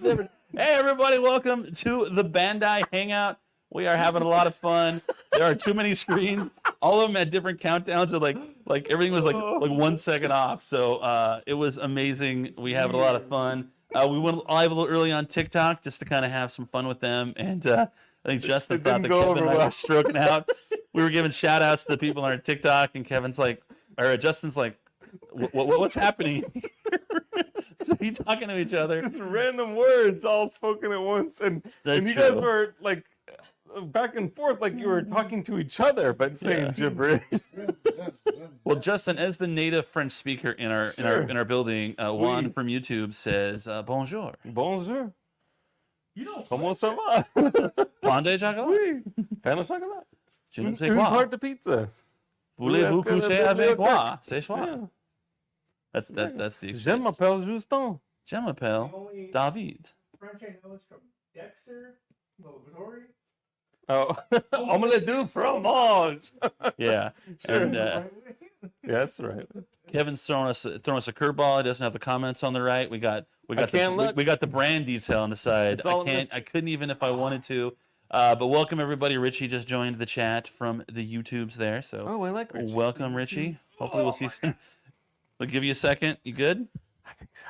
Hey, everybody, welcome to the Bandai Hangout. We are having a lot of fun. There are too many screens. All of them had different countdowns, and like everything was like 1 second off. So it was amazing. We had a lot of fun. We went live a little early on TikTok just to kind of have some fun with them. And I think Justin thought that Kevin and I were stroking out. We were giving shout outs to the people on our TikTok, and Kevin's like, or Justin's like, what's happening? So you talking to each other? Just random words all spoken at once, and you guys were like back and forth, like you were talking to each other, but saying gibberish. Well, Justin, as the native French speaker in our building, Juan from YouTube says bonjour. Bonjour. You know, Comment ça va? Pain de chocolat. Oui. Pain de chocolat. Je ne sais Une quoi. part de pizza. Voulez-vous coucher avec moi? C'est soir. Yeah. That's the exchange. Je m'appelle Justin. Je m'appelle David. French I know is from Dexter, Laboratory. Oh, omelette du fromage. Yeah, Sure. and Yeah, that's right. Kevin's throwing us a curveball. He doesn't have the comments on the right. We got the brand detail on the side. I couldn't even if I wanted to. But welcome everybody. Richie just joined the chat from the YouTubes there. So Oh, I like Richie. welcome Richie. Hopefully we'll see some. We'll give you a second. You good? I think so.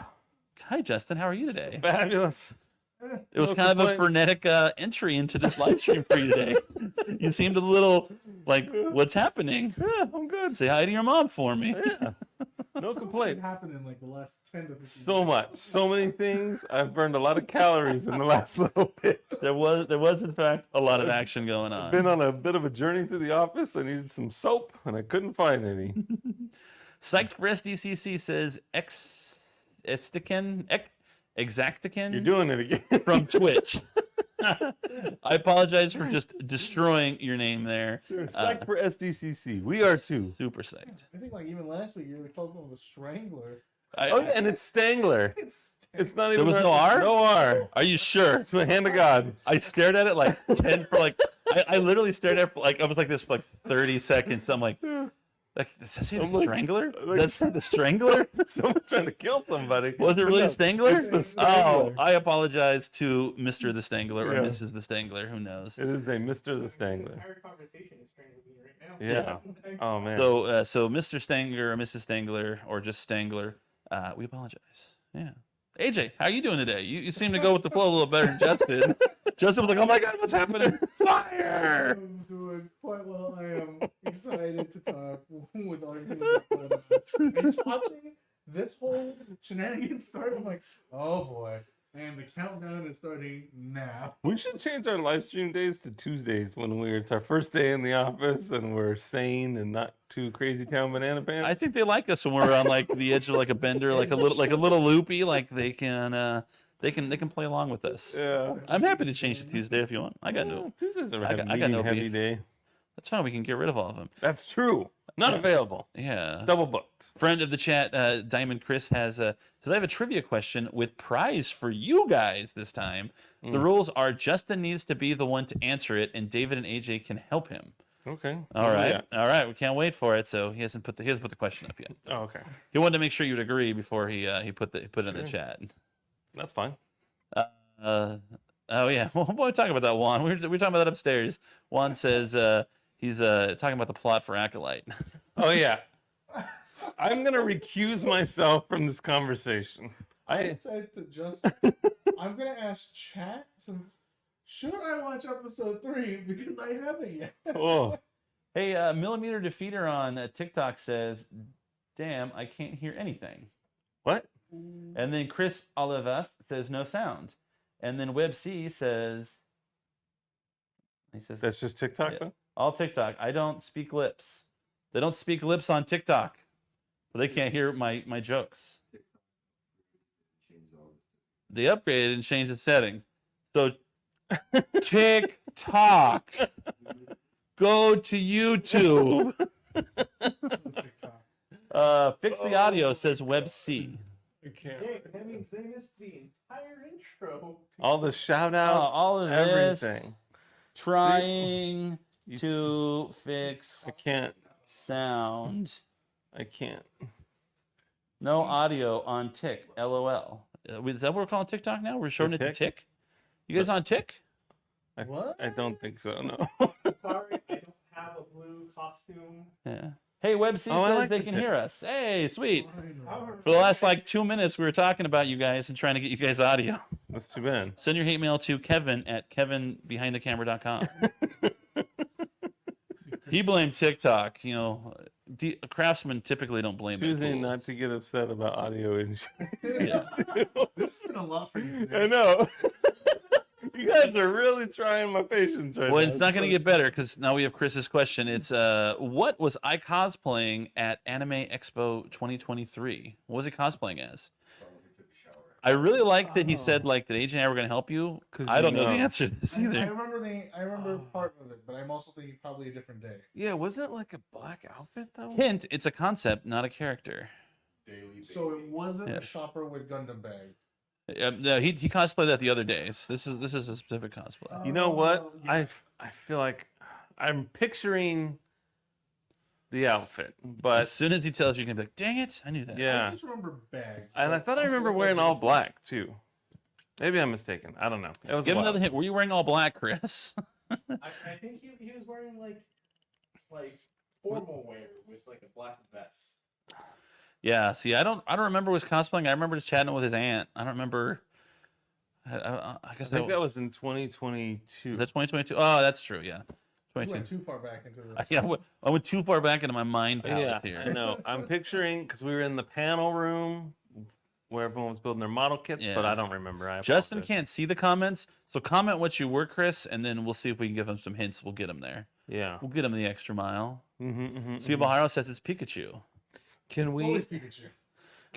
Hi Justin, how are you today? Fabulous. It was No kind of a complaints. frenetic entry into this live stream for you today. You seemed a little like, what's happening? Yeah, I'm good. Say hi to your mom for me. Yeah. No complaints. Happened in like the last 10 to 15 So much. So many things. I've burned a lot of calories in the last little bit. There was in fact a lot of action going on. Been on a bit of a journey to the office. I needed some soap, and I couldn't find any. Psyched for SDCC says Exactican You're doing it again. from Twitch. I apologize for just destroying your name there. Sure. Psyched for SDCC. We are too. Super psyched. I think like even last week you were called him a strangler. Oh, yeah, and it's Stangler. It's not even. was no R? No R. Are you sure? To the hand of God. I stared at it like 10 for like, I literally stared at it for like, I was like this for like 30 seconds. I'm like, does that say the I'm like- Strangler? like- Does that say the Strangler? Someone's trying to kill somebody. Was it really No, the Stangler? it's the Stangler. Oh, I apologize to Mr. the Stangler or Yeah. Mrs. the Stangler. Who knows? It is a Mr. the Stangler. Entire conversation is strangling me right now. Yeah. Oh, man. So Mr. Stangler or Mrs. Stangler or just Stangler, we apologize. Yeah. AJ, how you doing today? You seem to go with the flow a little better than Justin. Justin was like, oh my God, what's happening? Fire! I'm doing quite well. I am excited to talk with all your and watching this whole shenanigans start. I'm like, oh boy. And the countdown is starting now. We should change our live stream days to Tuesdays when it's our first day in the office and we're sane and not too crazy town banana pants. I think they like us when we're on like the edge of like a bender, like a little loopy, like they can play along with us. Yeah. I'm happy to change to Tuesday if you want. I got no. Tuesdays are I a got heavy, no heavy beef. day. That's fine. We can get rid of all of them. That's true. Not available. Yeah. Double booked. Friend of the chat, Diamond Chris says I have a trivia question with prize for you guys this time. The rules are Justin needs to be the one to answer it, and David and AJ can help him. Okay. All right. Yeah. All right. We can't wait for it. So he hasn't put the question up yet. Oh, okay. He wanted to make sure you'd agree before he put it in the chat. That's fine. Oh yeah, well, we're talking about that. Juan, we're talking about that upstairs. Juan says he's talking about the plot for Acolyte. Oh, yeah. I'm going to recuse myself from this conversation. I said to Justin, I'm gonna ask chat since should I watch episode 3 because I haven't yet. Oh, Hey, Millimeter Defeater on TikTok says, "Damn, I can't hear anything." what? And then Chris Olivas says, "No sound." And then Web C says, That's just TikTok, Yeah. though? "All TikTok. I don't speak lips. They don't speak lips on TikTok, but they can't hear my jokes." They upgraded and changed the settings. So TikTok, go to YouTube. Fix the audio, says Web C. I can't. Hey, that means they missed the entire intro. All the shout outs, all of this. everything. Trying to fix I can't. sound. I can't. No audio on Tik. LOL. Is that what we're calling TikTok now? We're shortening it to Tick? Tick. You guys on Tick? What? I don't think so. No. Sorry, I don't have a blue costume. Yeah. Hey, WebC Oh, I says like they the can Tick. hear us. Hey, sweet. However, For the last like 2 minutes, we were talking about you guys and trying to get you guys audio. That's too bad. Send your hate mail to Kevin at kevinbehindthecamera.com. He blamed TikTok. You know, craftsmen typically don't blame Choosing it. not to get upset about audio issues. Yeah. this has been a lot for you. I know. You guys are really trying my patience right now. Well, it's not going to get better because now we have Chris's question. It's what was I cosplaying at Anime Expo 2023? What was he cosplaying as? I really like that he said like that AJ and I were going to help you. 'Cause I you don't know the know. answer to this I either. remember part of it, but I'm also thinking probably a different day. Yeah, wasn't it like a black outfit though? Hint: it's a concept, not a character. So it wasn't Yeah. a shopper with Gundam bags. No, he cosplayed that the other days. This is a specific cosplay. You know what? Oh, yeah. I feel like I'm picturing the outfit, As but soon as he tells you, you're gonna be like, "Dang it, I knew that." I yeah. just remember bags. And I but thought I also remember it's wearing like- all black too. Maybe I'm mistaken. I don't know. It was Give him wild. another hint. Were you wearing all black, Chris? I think he was wearing like formal wear with like a black vest. Yeah. See, I don't remember was cosplaying. I remember just chatting with his aunt. I don't remember. I I guess think that was in 2022. is that 2022. Oh, that's true. Yeah, We went 22. too far back into the. Yeah, I went too far back into my mind palace Yeah, here. I know. I'm picturing because we were in the panel room where everyone was building their model kits, but Yeah. I don't remember. I Justin apologize. can't see the comments, so comment what you were, Chris, and then we'll see if we can give him some hints. We'll get him there. Yeah. We'll get him the extra mile. Mm-hmm, Speedball Haro says it's Pikachu. Can It's we? always Pikachu.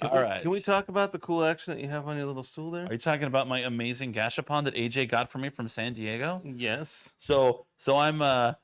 All right. Can we talk about the cool action that you have on your little stool there? Are you talking about my amazing Gashapon that AJ got for me from San Diego? Yes. So I'm I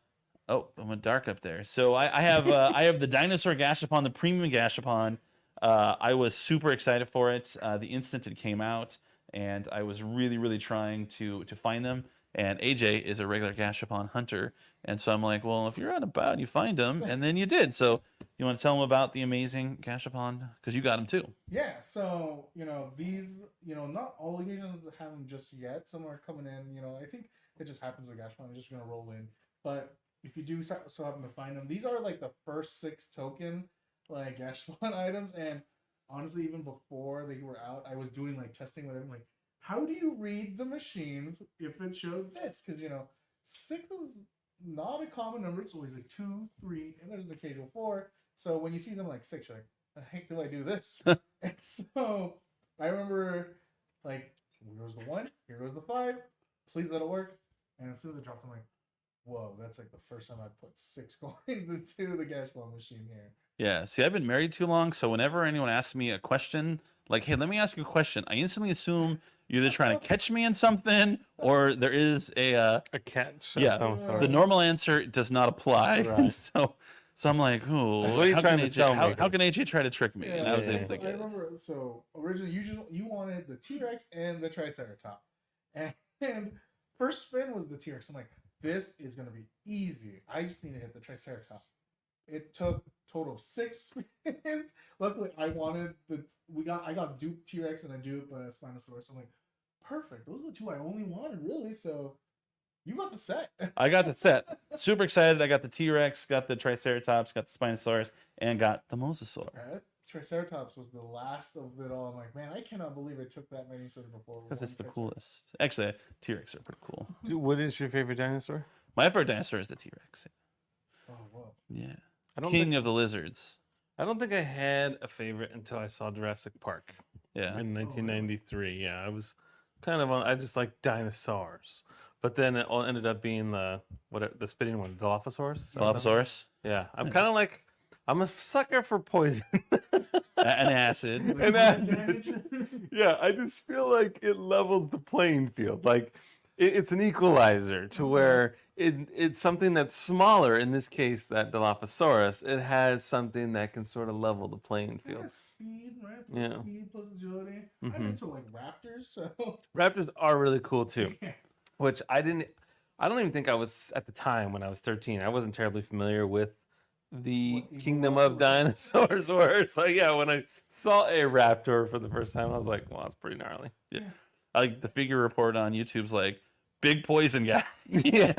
went dark up there. So I have I have the Dinosaur Gashapon, the premium Gashapon. I was super excited for it the instant it came out, and I was really trying to find them. And AJ is a regular Gashapon hunter, and so I'm like, well, if you're out about, you find them, and then you did. So you want to tell them about the amazing Gashapon because you got them too. Yeah, so these, not all occasions have them just yet. Some are coming in. I think it just happens with Gashpon. They're just gonna roll in. But if you do so happen to find them, these are like the first 6 token like Gashpon items. And honestly, even before they were out, I was doing like testing with them. Like, how do you read the machines if it showed this? Because 6 is not a common number. It's always like 2, 3, and there's an occasional 4. So when you see something like 6, you're like, the heck do I do this? And so I remember, like, here goes the 1, here goes the 5, please let it work. And as soon as it dropped, I'm like, whoa, that's like the first time I put 6 coins into the Gashball machine here. Yeah, see, I've been married too long, so whenever anyone asks me a question, like, hey, let me ask you a question, I instantly assume you're either trying to catch me in something or there is a catch. yeah, I'm sorry. the normal answer does not apply. Right. So I'm like, oh, What are you trying to tell me? How can AJ try to trick me? And I was able so to get I it. remember, so originally you wanted the T-Rex and the Triceratops. And first spin was the T-Rex. I'm like, this is going to be easy. I just need to hit the Triceratops. It took a total of 6 spins. Luckily, I got dupe T-Rex and a dupe Spinosaurus. I'm like, perfect. Those are the 2 I only wanted, really. So you got the set. I got the set. Super excited. I got the T-Rex, got the Triceratops, got the Spinosaurus, and got the Mosasaur. Triceratops was the last of it all. I'm like, man, I cannot believe it took that many spins before. Because it's the Triceratops. coolest. Actually, T-Rex are pretty cool. Dude, what is your favorite dinosaur? My favorite dinosaur is the T-Rex. Oh, whoa. Yeah. I don't King think of the lizards. I don't think I had a favorite until I saw Jurassic Park Yeah. in 1993. Yeah, I was kind of on. I just like dinosaurs, but then it all ended up being the spitting one, Dilophosaurus. Dilophosaurus. Yeah, I'm kind of like I'm a sucker for poison. An acid. And acid. Yeah, I just feel like it levels the playing field. Like it's an equalizer to where it's something that's smaller. In this case, that Dilophosaurus, it has something that can sort of level the playing field. Yeah, speed, right? Plus Yeah. speed plus agility. Mhm. I'm into like raptors, so Raptors are really cool too, yeah. which I don't even think I was at the time when I was 13. I wasn't terribly familiar with the What, Kingdom evil of Dinosaurs were. So yeah, when I saw a raptor for the first time, I was like, "Well, that's pretty gnarly." Yeah. Like the figure report on YouTube's like big poison guy. Yeah,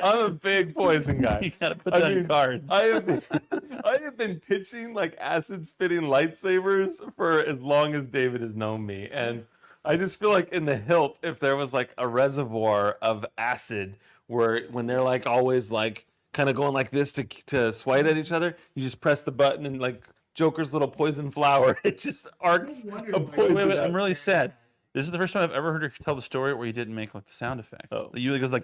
I'm a big poison You guy. gotta put I that on your mean, cards. I have been pitching like acid spitting lightsabers for as long as David has known me, and I just feel like in the hilt, if there was like a reservoir of acid, where when they're like always like kind of going like this to swipe at each other, you just press the button and like Joker's little poison flower, it just arcs No wonder a why- poison. Wait, I'm dust. really sad. This is the first time I've ever heard her tell the story where you didn't make like the sound effect. Oh. It usually goes like.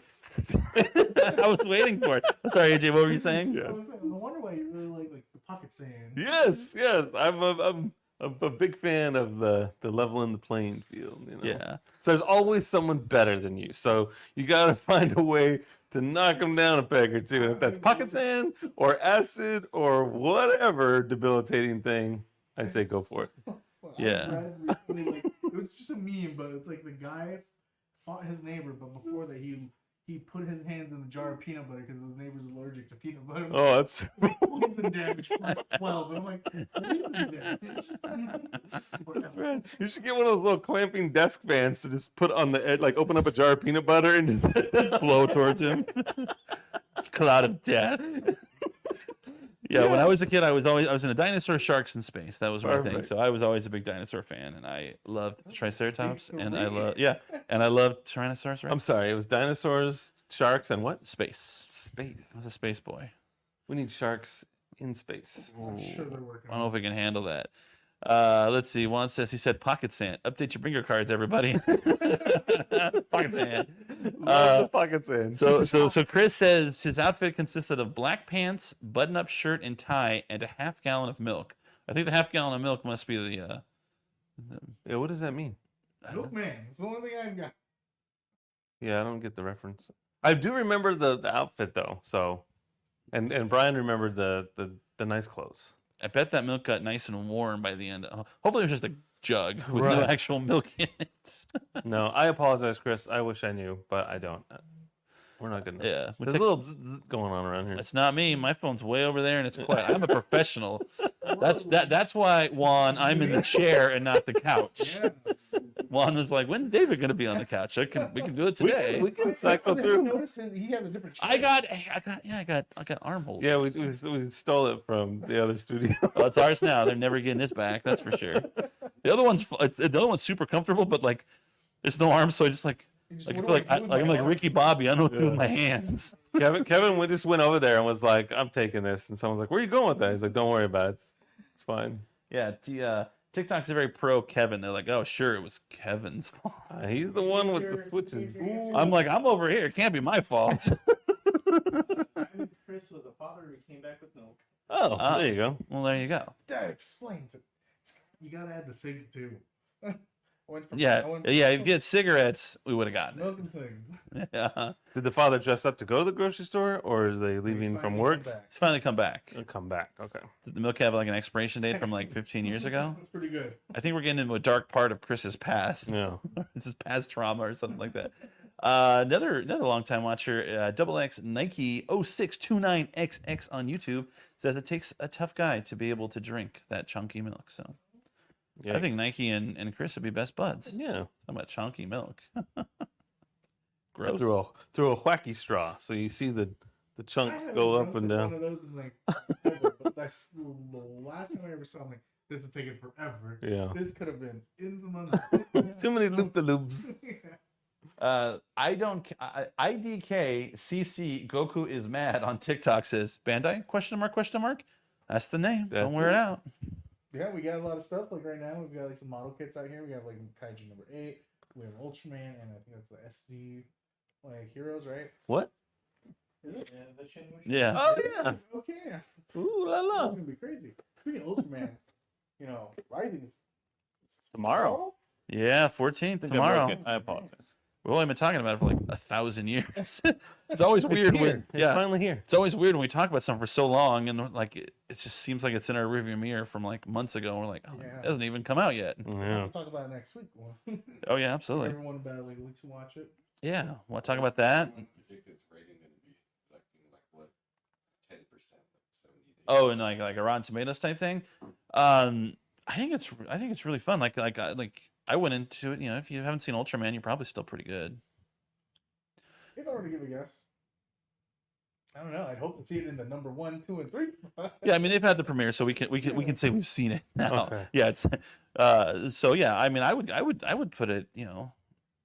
I was waiting for it. Sorry, AJ. What were you saying? Yes. No wonder why you really like the pocket sand. Yes, I'm a big fan of the leveling the playing field. You know? Yeah. So there's always someone better than you. So you got to find a way to knock them down a peg or two. And if that's pocket sand or acid or whatever debilitating thing, I say go for it. Yeah. I read recently, like, it was just a meme, but it's like the guy fought his neighbor, but before that he put his hands in a jar of peanut butter because his neighbor's allergic to peanut butter. Oh, that's Poison damage plus 12. And I'm like, poison damage. that's right. You should get one of those little clamping desk fans to just put on the edge, like open up a jar of peanut butter and just Blow towards him. Cloud of death. Yeah, when I was a kid, I was into dinosaur, sharks, and space. That was my thing. Perfect. So I was always a big dinosaur fan, and I loved Triceratops, and I loved Tyrannosaurus Rex. I'm sorry, it was dinosaurs, sharks, and what? Space. Space. I was a space boy. We need sharks in space. I'm sure they're working I don't know on if we can handle that. Let's see. Juan says he said pocket sand. Update your bingo cards, everybody. Pocket sand. Love the pockets in. So Chris says his outfit consisted of black pants, button-up shirt and tie, and a half-gallon of milk. I think the half-gallon of milk must be the Yeah, what does that mean? Milkman. It's the only thing I've got. Yeah, I don't get the reference. I do remember the outfit though. So, and Brian remembered the nice clothes. I bet that milk got nice and warm by the end. Hopefully, it was just a jug with no Right. actual milk in it. No, I apologize, Chris. I wish I knew, but I don't. We're not gonna. Yeah, There's a little going on around here. it's not me. My phone's way over there, and it's quiet. I'm a professional. That's why, Juan, I'm in the chair and not the couch. Yeah. Juan was like, "When's David gonna be on the couch? We can do it today." We can cycle Did through. you notice that he has a different chair? I got arm holes. Yeah, we stole it from the other studio. Well, it's ours now. They're never getting this back. That's for sure. The other one's super comfortable, but like, there's no arms, so I just like I feel like I'm like Ricky Bobby. I don't know what to do with my hands. Kevin we just went over there and was like, "I'm taking this," and someone's like, "Where are you going with that?" He's like, "Don't worry about it. It's fine." Yeah, TikTok's very pro Kevin. They're like, "Oh, sure, it was Kevin's fault." He's the one with the switches. I'm like, "I'm over here. It can't be my fault." I think Chris was a father who came back with milk. Oh, there you go. Well, there you go. That explains it. You gotta add the cigs too. I went from- Yeah, I went yeah. from If you had cigarettes, we would have gotten milk and cigs. it. Yeah. Did the father dress up to go to the grocery store, or is they leaving He's from finally work? come back. It's finally come back. They'll come back. Okay. Did the milk have like an expiration date from like 15 years ago? That's pretty good. I think we're getting into a dark part of Chris's past. Yeah. This is past trauma or something like that. Another longtime watcher, Double X Nike 0629XX on YouTube says it takes a tough guy to be able to drink that chunky milk. So I think Yikes. Nike and Chris would be best buds. Yeah. Talking about chunky milk. Gross. Through a wacky straw, so you see the chunks go up and down. One of those in, like, ever, but that's the last time I ever saw, I'm like, this is taking forever. Yeah. This could have been in the month. Too many loop the loops. IDK CC Goku is mad on TikTok says Bandai question mark. That's the name. Don't That's wear it it. out. Yeah, we got a lot of stuff. Like right now, we've got like some model kits out here. We have like Kaiju number 8. We have Ultraman, and I think that's the SD like heroes, right? What? Is it? Yeah, the Shin Wuxi. Yeah. Oh yeah. Okay. Ooh la That's la. gonna be crazy. Speaking of Ultraman, Rising is Tomorrow. Yeah, 14th tomorrow. I apologize. We've only been talking about it for like 1,000 years. It's always weird It's when here. It's finally here. It's always weird when we talk about something for so long and like it just seems like it's in our rearview mirror from like months ago. And we're like, oh, Yeah. it hasn't even come out yet. Yeah. We'll talk about it next week. Oh yeah, absolutely. Everyone about like to watch it. Yeah, want to talk about that? Predict its rating going to be like what 10%, like 70 Oh, and like a Rotten Tomatoes type thing. I think it's really fun. Like I went into it. You know, if you haven't seen Ultraman, you're probably still pretty good. If I were to give a guess, I don't know. I'd hope to see it in the number 1, 2, and 3 spot. Yeah, I mean they've had the premiere, so we can say we've seen it now. Okay. Yeah, it's so yeah. I mean, I would put it.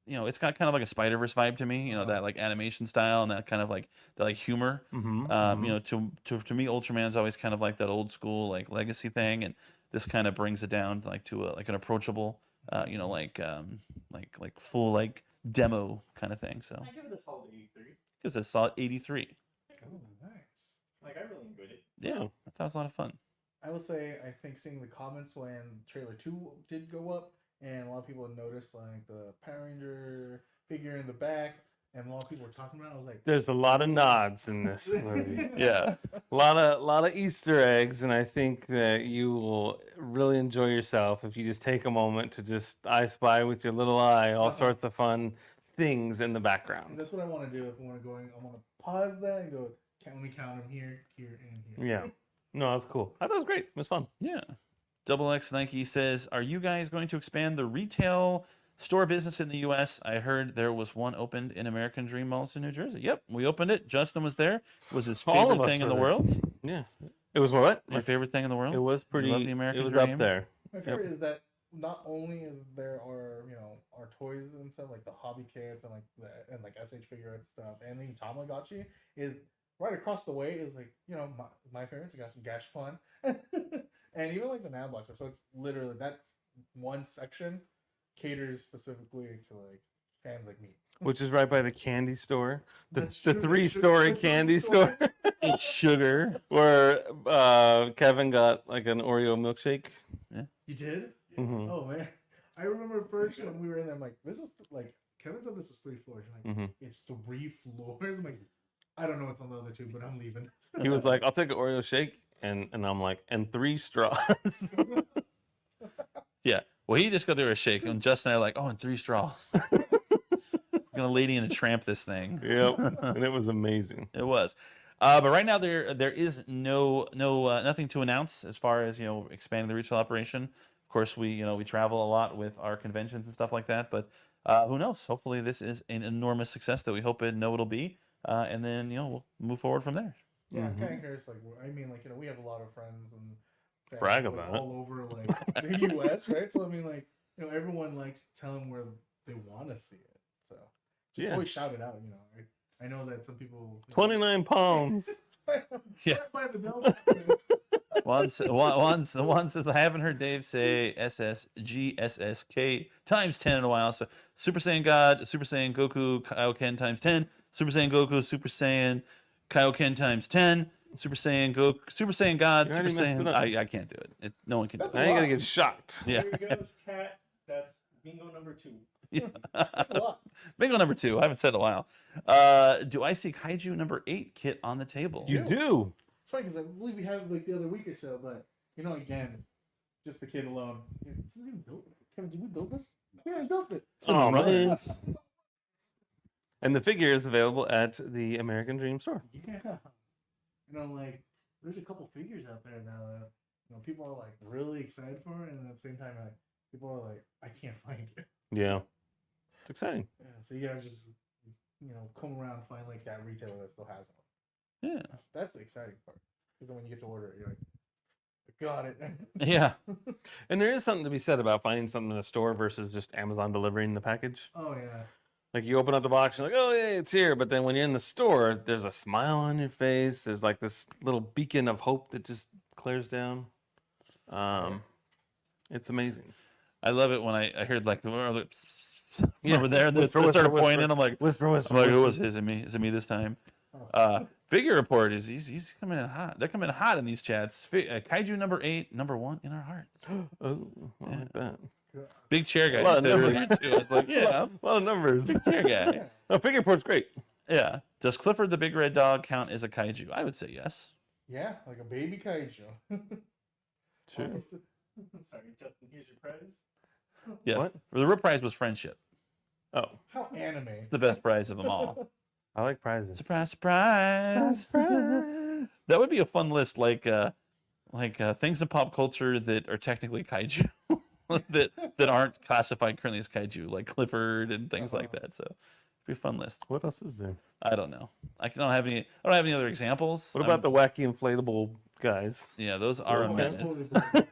It's got kind of like a Spider-Verse vibe to me. You know, that like animation style and that kind of like humor. Mm-hmm. You know, to me, Ultraman's always kind of like that old school like legacy thing, and this kind of brings it down like to like an approachable, like full like demo kind of thing. So I give it a solid 83. gives it a solid 83. Oh, nice. Like, I really enjoyed it. Yeah, that was a lot of fun. I will say, I think seeing the comments when trailer 2 did go up, and a lot of people noticed like the Power Ranger figure in the back, and a lot of people were talking about it. I was like, There's a lot of nods in this movie. Yeah. A lot of Easter eggs, and I think that you will really enjoy yourself if you just take a moment to just I spy with your little eye all sorts of fun things in the and background. that's what I want to do. If I want to go, I want to pause that and go, let me count them here, here, and here. Yeah. No, that's cool. I thought it was great. It was fun. Yeah. Double X Nike says, "Are you guys going to expand the retail store business in the U.S.? I heard there was one opened in American Dream Malls in New Jersey." Yep, we opened it. Justin was there. It was his All of favorite us thing in the were there. world. Yeah. It was what? My favorite thing in the world. It was pretty. Love the American it was Dream. up there. My favorite is that not only is there are our toys and stuff like the hobby kits and like SH figure art stuff and even Tamagotchi is right across the way is like my favorites. I got some Gashpon and even like the Nav Box. So it's literally that's one section caters specifically to like fans like me. Which is right by the candy store, the That's true, the 3-story sugar candy store. store, It's sugar. where Kevin got like an Oreo milkshake. You did? Mhm. Oh man, I remember first when we were in there. I'm like, this is like Kevin said this is 3 floors. I'm like, Mhm. it's 3 floors. I'm like, I don't know what's on the other 2, but I'm leaving. He was like, "I'll take an Oreo shake," and I'm like, "And 3 straws." Yeah. Well, he just got there a shake, and Justin and I are like, "Oh, and 3 straws." Gonna Lady and a Tramp this thing. Yep, and it was amazing. It was. But right now there is nothing to announce as far as expanding the retail operation. Of course, we travel a lot with our conventions and stuff like that. But who knows? Hopefully, this is an enormous success that we hope it'll be, and then we'll move forward from there. Yeah, I'm Mhm. kind of curious. Like, I mean, like we have a lot of friends and fans, Brag like, about it. all over like the U.S. Right? So I mean, like everyone likes to tell them where they want to see it. So just Yeah. always shout it out. I know that some people 29 pounds. Yeah. By the Delta. One says, I haven't heard Dave say SSGSSK times 10 in a while. So Super Saiyan God, Super Saiyan Goku, Kaioken times 10, Super Saiyan Goku, Super Saiyan Kaioken times 10, Super Saiyan Goku, Super Saiyan God, You Super already messed Saiyan. it up. I can't do it. No one can do That's it. Now a you lot. gotta get shocked. Yeah. There goes Cat. That's bingo number 2. That's a lot. Bingo number 2. I haven't said it in a while. Do I see Kaiju number 8 kit on the table? You do. It's funny because I believe we had it like the other week or so, but again, just the kid alone. This isn't even built. Kevin, did we build this? Yeah, I built it. Oh, Right. man. And the figure is available at the American Dream store. Yeah. Like there's a couple figures out there now that people are like really excited for, and at the same time, like people are like, I can't find it. Yeah. It's exciting. Yeah, so you guys just come around and find like that retailer that still has one. Yeah. That's the exciting part. Because then when you get to order it, you're like, I got it. Yeah. And there is something to be said about finding something in a store versus just Amazon delivering the package. Oh yeah. Like you open up the box, you're like, oh yeah, it's here. But then when you're in the store, there's a smile on your face. There's like this little beacon of hope that just clears down. It's amazing. I love it when I heard like the Yeah. over there and they Whisper, started whisper, pointing. I'm like, Whisper, whisper. I'm like, who whisper. was his? Is it me this time? Oh. Figure report is he's coming in hot. They're coming hot in these chats. Kaiju number 8, number 1 in our hearts. Oh, I like that. Big chair guy. A lot of said earlier numbers. too. I was like, yeah, A lot of numbers. chair guy. No, figure report's great. Yeah. Does Clifford the Big Red Dog count as a kaiju? I would say yes. Yeah, like a baby kaiju. Sure. Also, Sorry, Justin, here's your prize. Yeah. What? The real prize was friendship. Oh, how anime. It's the best prize of them all. I like prizes. Surprise, surprise. That would be a fun list, like things in pop culture that are technically kaiju, that aren't classified currently as kaiju, like Clifford and things like that. So it'd be a fun list. What else is there? I don't know. I don't have any other examples. What about the wacky inflatable guys? Yeah, those are a Those menace.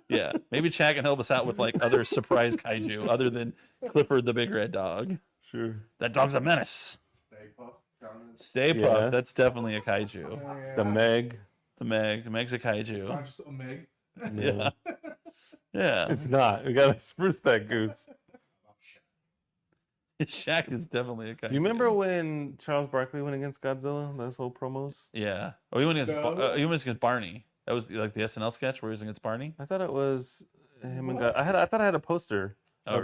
Yeah, maybe Chad can help us out with like other surprise kaiju other than Clifford the big red dog. Sure. That dog's a menace. Stay Puft. Stay Puft. Yes. That's definitely a kaiju. The Meg. The Meg's a It's kaiju. not just a Meg. Yeah. Yeah. It's not. We gotta spruce that goose. Shaq is definitely a kaiju. Do you remember when Charles Barkley went against Godzilla? Those whole promos. Yeah. Oh, he went against, No. he went against Barney. That was like the SNL sketch where he was against Barney. I thought it was him and God. I thought I had a poster Oh,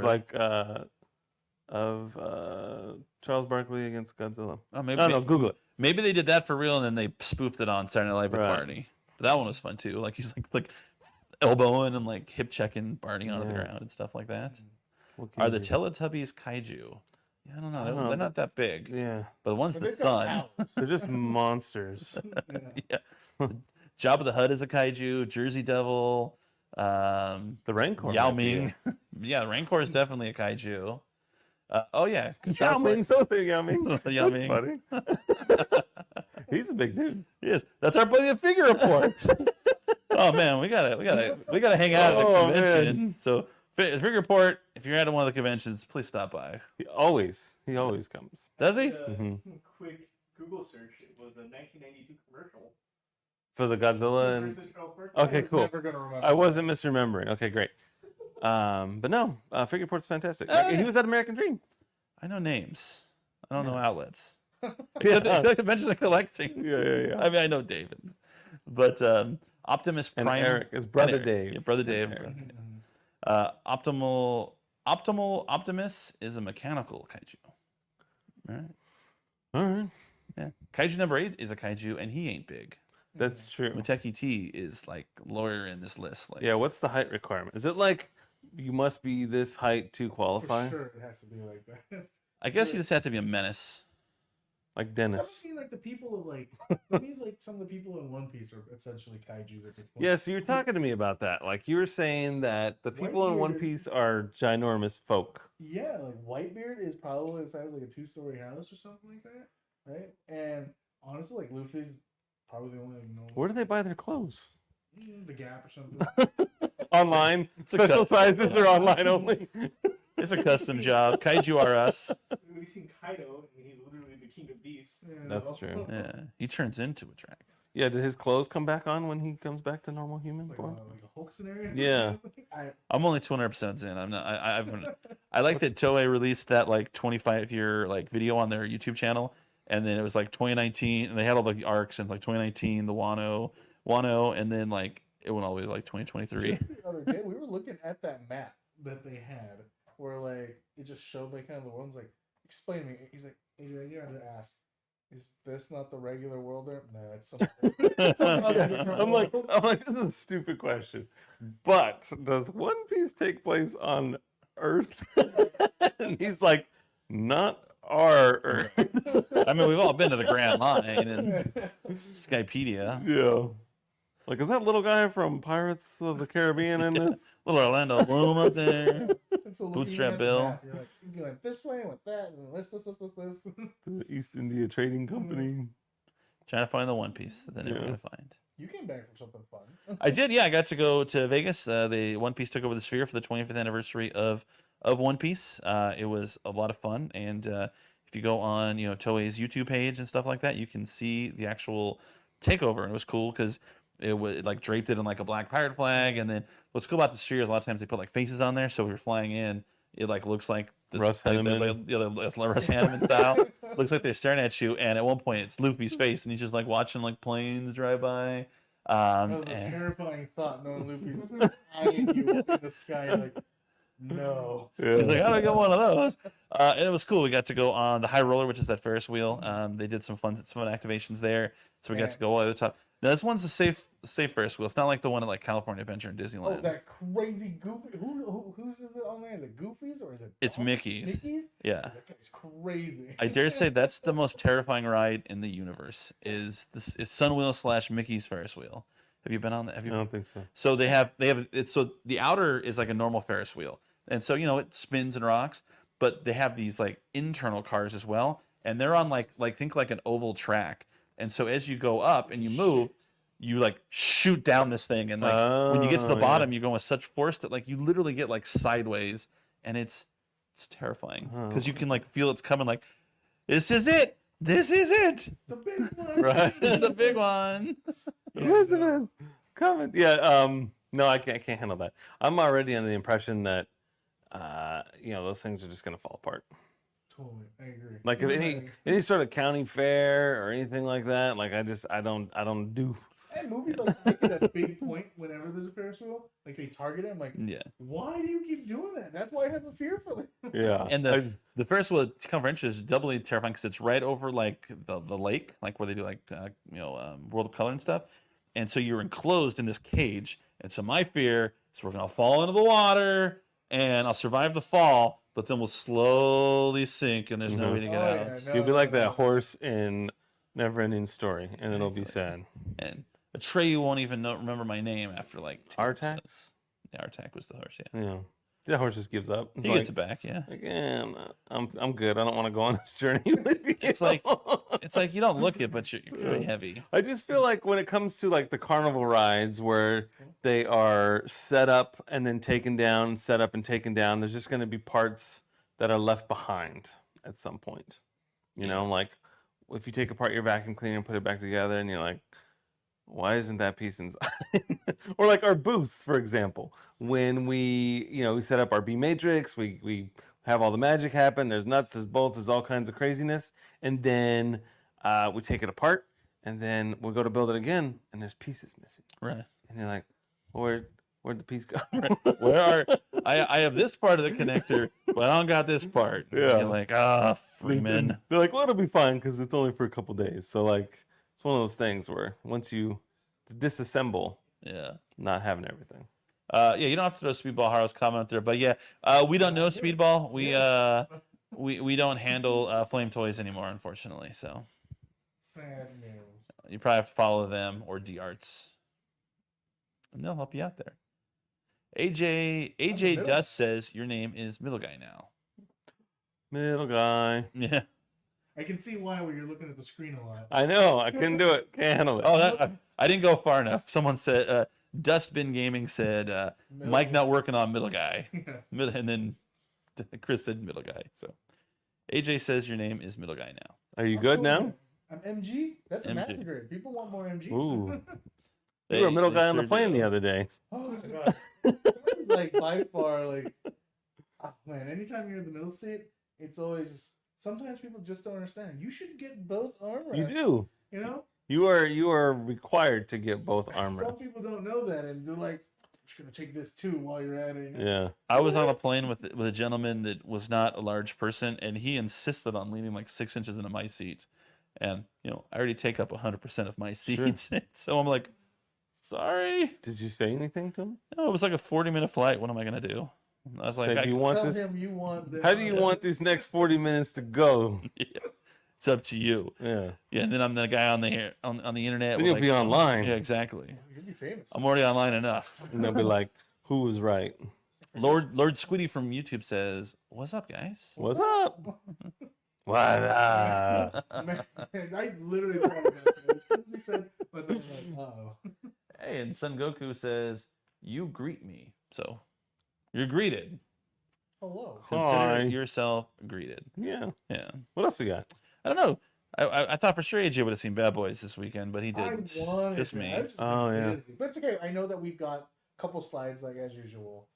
of really? Charles Barkley against Godzilla. Oh, maybe. No, Google it. Maybe they did that for real, and then they spoofed it on Saturday Night Live with Right. Barney. But that one was fun too. Like he's like elbowing and like hip checking Barney onto the Yeah. ground and stuff like that. What can Are you the do? Teletubbies kaiju? Yeah, I don't know. I don't know. They're not that big. Yeah, But the ones But the they've got sun. powers. they're just monsters. Yeah. Yeah. Jabba the Hutt is a kaiju. Jersey Devil. The Rancor. Yao might be Ming. Yeah, Rancor is definitely a kaiju. Oh yeah, Yao Ming, so there Yao Ming. Yao That's Ming. funny. He's a big dude. Yes, that's our buddy at Figure Report. Oh man, we gotta hang out at Oh, the convention. man. So Figure Report, if you're at one of the conventions, please stop by. He always comes. Does he? Mhm. Quick Google search. It was a 1992 commercial. For the Godzilla and Versus Charles Barkley. okay, cool. Never gonna remember. I wasn't misremembering. Okay, great. But no, Figure Report's fantastic. Like, he was at American Dream. I know names. I don't know outlets. Yeah. Conventions and collecting. Yeah. I mean, I know David, but Optimus And Prime. Eric, his brother and Eric. Dave. Yeah, brother Dave. And Eric. Optimal Optimus is a mechanical kaiju. All right. All right, Yeah. Kaiju number 8 is a kaiju, and he ain't big. that's true. Muteki T is like lower in this list. Like, Yeah, what's the height requirement? Is it like you must be this height to qualify? For sure, it has to be like that. I guess you just have to be a menace. Like That Dennis. would mean like the people of like that means like some of the people in One Piece are essentially kaiju's at this point. Yeah, so you're talking to me about that. Like you were saying that the people in One Whitebeard- Piece are ginormous folk. Yeah, like Whitebeard is probably the size of like a 2-story house or something like that, right? And honestly, like Luffy's probably the only like, no. Where do they buy their clothes? The Gap or something. Online. a Special cut. sizes are online only. It's a custom job. Kaiju are us. We've seen Kaido, and he's literally the king of beasts. Yeah, That's true. Yeah, he turns into a dragon. Yeah, did his clothes come back on when he comes back to normal human Like, form? like a Hulk scenario. Yeah. I'm only 200% in. I'm not. I like that Toei released that like 25-year like video on their YouTube channel, and then it was like 2019, and they had all the arcs and like 2019, the Wano, and then like it went all the way to like 2023. Just the other day, we were looking at that map that they had, where like it just showed like kind of the world. Like, explain to me. He's like, AJ, you gotta ask. Is this not the regular world there? No, it's some other different I'm like, world. this is a stupid question. But does One Piece take place on Earth? And he's like, not our Earth. I mean, we've all been to the Grand Line and Skypedia. Yeah. Like, is that little guy from Pirates of the Caribbean in this? Little Orlando Bloom up there. It's a Bootstrap looking at the Bill. map, you're like, you went this way, went that, and this. The East India Trading Company. Trying to find the One Piece that they're never Yeah. gonna find. You came back from something fun. I did, yeah. I got to go to Vegas. The One Piece took over the Sphere for the 25th anniversary of One Piece. It was a lot of fun, and if you go on Toei's YouTube page and stuff like that, you can see the actual takeover. And it was cool because it was like draped it in like a black pirate flag, and then what's cool about the Sphere is a lot of times they put like faces on there, so if you're flying in, it like looks like Russ Hanneman. the Russ Hanneman style. Looks like they're staring at you, and at one point it's Luffy's face, and he's just like watching like planes drive by. That was a And- terrifying thought, knowing Luffy's eyeing you in the sky, like, no. He's like, how do I get one of those? And it was cool. We got to go on the high roller, which is that Ferris wheel. They did some fun activations there, so we got to go all the way to the top. No, this one's a safe Ferris wheel. It's not like the one at like California Adventure in Oh, Disneyland. that crazy Goofy. Who's is it on there? Is it Goofy's or is it? It's Donald? Mickey's. Mickey's? Yeah. That guy's crazy. I dare say that's the most terrifying ride in the universe. Is Sunwheel / Mickey's Ferris wheel. Have you been on that? Have I you? don't think so. So they have it's so the outer is like a normal Ferris wheel, and so it spins and rocks. But they have these like internal cars as well, and they're on like think like an oval track. And so as you go up and you move, you like shoot down this thing, and like when you get to the bottom, you go with such force that like you literally get like sideways, and it's terrifying because you can like feel it's coming. Like this is it. This is it. The big one. Right. This is the big one. Elizabeth, comment. Yeah. No, I can't handle that. I'm already under the impression that those things are just gonna fall apart. Totally, I agree. Like if any sort of county fair or anything like that, like I don't do. And movies like make it a big point whenever there's a Ferris wheel. Like they target it. I'm like, Yeah. why do you keep doing that? That's why I have a fear for it. Yeah. And the Ferris wheel at Convention is doubly terrifying because it's right over like the lake, like where they do like World of Color and stuff. And so you're enclosed in this cage. And so my fear is we're gonna fall into the water, and I'll survive the fall, but then we'll slowly sink, and there's no way to get out. Yeah, no, You'll be like no, that no. horse in Never-Ending Story, and it'll be sad. And Atreyu won't even remember my name after like 2 Artak? episodes. Yeah, Artak was the horse. Yeah, Yeah. That horse just gives up. he gets it back. Yeah, Again, I'm good. I don't want to go on this journey with you. it's like you don't look it, but you're pretty heavy. I just feel like when it comes to like the carnival rides where they are set up and then taken down, set up and taken down, there's just going to be parts that are left behind at some point. Like if you take apart your vacuum cleaner and put it back together, and you're like, why isn't that piece inside? Or like our booth, for example, when we set up our B matrix, we have all the magic happen. There's nuts, there's bolts, there's all kinds of craziness, and then we take it apart, and then we go to build it again, and there's pieces missing. Right. And you're like, where'd the piece go? Where are I have this part of the connector, but I don't got this part. And Yeah. you're like, Freeman. They're like, well, it'll be fine because it's only for a couple days. So like, it's one of those things where once you disassemble, Yeah. not having everything. Yeah, you don't have to throw Speedball Harrow's comment there, but yeah, we don't know Speedball. We don't handle flame toys anymore, unfortunately. So Sad news. you probably have to follow them or D Arts, and they'll help you out there. AJ middle. Dust says your name is Middle Guy now. Middle guy. Yeah. I can see why when you're looking at the screen a lot. I know. I couldn't do it. Can't handle it. Oh, I didn't go far enough. Someone said Dustbin Gaming said Mike not working on Middle Guy. Yeah. And then Chris said Middle Guy. So AJ says your name is Middle Guy now. Are you good now? I'm MG. That's a MG. master grade. People want more MGs. Ooh. You were a middle guy on the plane the other day. Oh my god. That is like by far like, man. Anytime you're in the middle seat, it's always just. Sometimes people just don't understand. You should get both armrests. You do. You know. You are required to get both Some armrests. people don't know that, and they're like, "I'm just gonna take this too while you're at it." Yeah. I was on a plane with a gentleman that was not a large person, and he insisted on leaning like 6 inches into my seat. And I already take up 100% of my seats, so I'm like, sorry. Did you say anything to him? No, it was like a 40-minute flight. What am I gonna do? I was like, Said, you want Tell this? him you want this. How do you want these next 40 minutes to go? it's up to you. Yeah. Yeah, and then I'm the guy on the internet. Then with, you'll like, be online. Yeah, exactly. You'll be famous. I'm already online enough. And they'll be like, who was right? Lord Squiddy from YouTube says, "What's up, guys?" What's up? What up? Man, I literally thought about that. As soon as we said, "What's up?" I'm like, oh. Hey, and Son Goku says, "You greet me." So you're greeted. Hello. Consider Hi. yourself greeted. Yeah. Yeah. What else we got? I don't know. I thought for sure AJ would have seen Bad Boys this weekend, but he didn't. I wanted Just to. me. I've just Oh, been yeah. busy. But it's okay. I know that we've got a couple slides like as usual.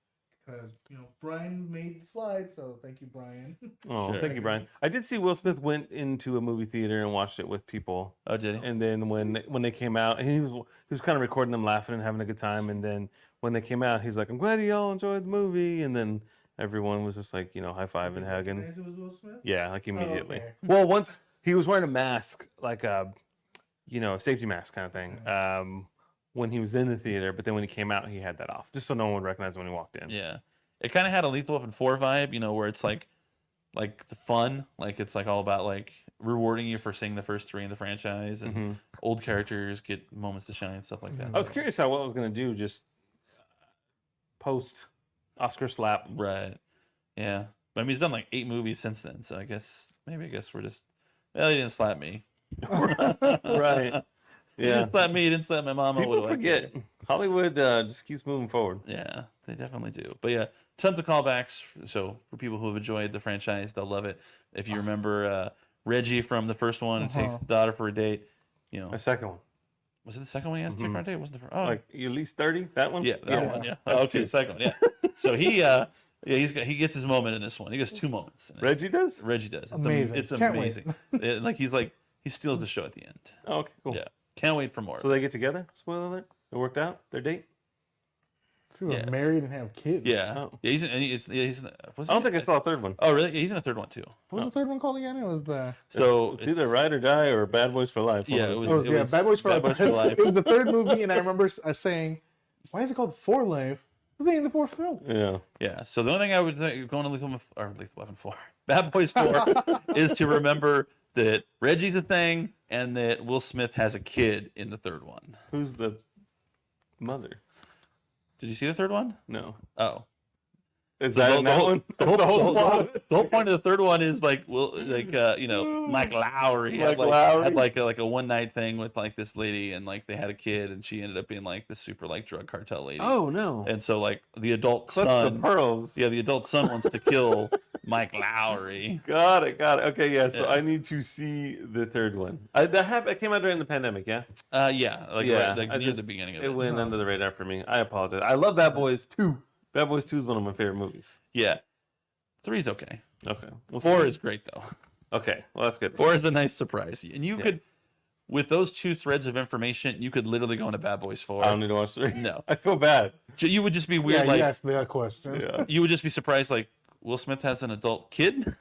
Because, Brian made the slides, so thank you, Brian. Oh, Sure. thank you, Brian. I did see Will Smith went into a movie theater and watched it with people. Oh, did he? And then when they came out, he was kind of recording them laughing and having a good time. And then when they came out, he's like, "I'm glad y'all enjoyed the movie." And then everyone was just like, high fiving, hugging. Recognize it was Will Smith? Yeah, like immediately. okay. Well, once he was wearing a mask, like safety mask kind of thing. When he was in the theater, but then when he came out, he had that off, just so no one would recognize him when he walked in. Yeah, it kind of had a Lethal Weapon 4 vibe, where it's like the fun, like it's like all about like rewarding you for seeing the first 3 in the franchise, and old characters get moments to shine, stuff like that. I was curious what I was gonna do just post Oscar slap. Right. Yeah. But I mean, he's done like 8 movies since then, so I guess we're just, well, he didn't slap me. Right. He didn't slap me. He didn't slap my mama. People forget. Hollywood just keeps moving forward. Yeah, they definitely do. But yeah, tons of callbacks. So for people who have enjoyed the franchise, they'll love it. If you remember Reggie from the first one, who takes the daughter for a date, The second one. Was it the second one he has to take for a date? Wasn't the first? Oh, Like at least 30. That one. yeah, that one. Yeah. Oh, okay, the second one. Yeah. So he he gets his moment in this one. He gets 2 moments. Reggie does. Reggie does. It's Amazing. It's Can't amazing. He steals the show at the end. Oh, okay, cool. Yeah. Can't wait for more. So they get together. Spoiler alert. It worked out. Their date. So they're married and have kids. Yeah. Oh. Yeah. He's I don't think I saw a third one. Oh, really? Yeah, he's in a third one too. What was the third one called again? It was the. So It's either Ride or Die or Bad Boys for Life. Yeah, One of it the was- two. Oh, yeah, Bad Boys for Bad Life. Boys for Life. It was the third movie, and I remember saying, "Why is it called For Life? This ain't the fourth film." Yeah. Yeah. So the only thing I would think going to Lethal Weapon 4, Bad Boys 4, is to remember that Reggie's a thing and that Will Smith has a kid in the third one. Who's the mother? Did you see the third one? No. Oh. Is So that in that one? The whole point of the third one is like Mike Lowry had like a one night thing with like this lady, and like they had a kid, and she ended up being like this super like drug cartel lady. Oh no. And so like the adult Clutch son, the pearls. yeah, the adult son wants to kill Mike Lowry. Got it. Okay, yeah. So Yeah. I need to see the third one. It came out during the pandemic, yeah. Yeah, I near just- the beginning of It it. went under the radar for me. I apologize. I love Bad Boys 2. Bad Boys 2 is one of my favorite movies. Yeah, 3's okay. Okay. We'll 4 see. is great though. Okay. Well, that's good. 4 is a nice surprise, and you Yeah. could, with those 2 threads of information, you could literally go into Bad Boys 4. I don't need to watch 3. No, I feel bad. you would just be Yeah, weird. you Like asked that question. Yeah. you would just be surprised. Like Will Smith has an adult kid.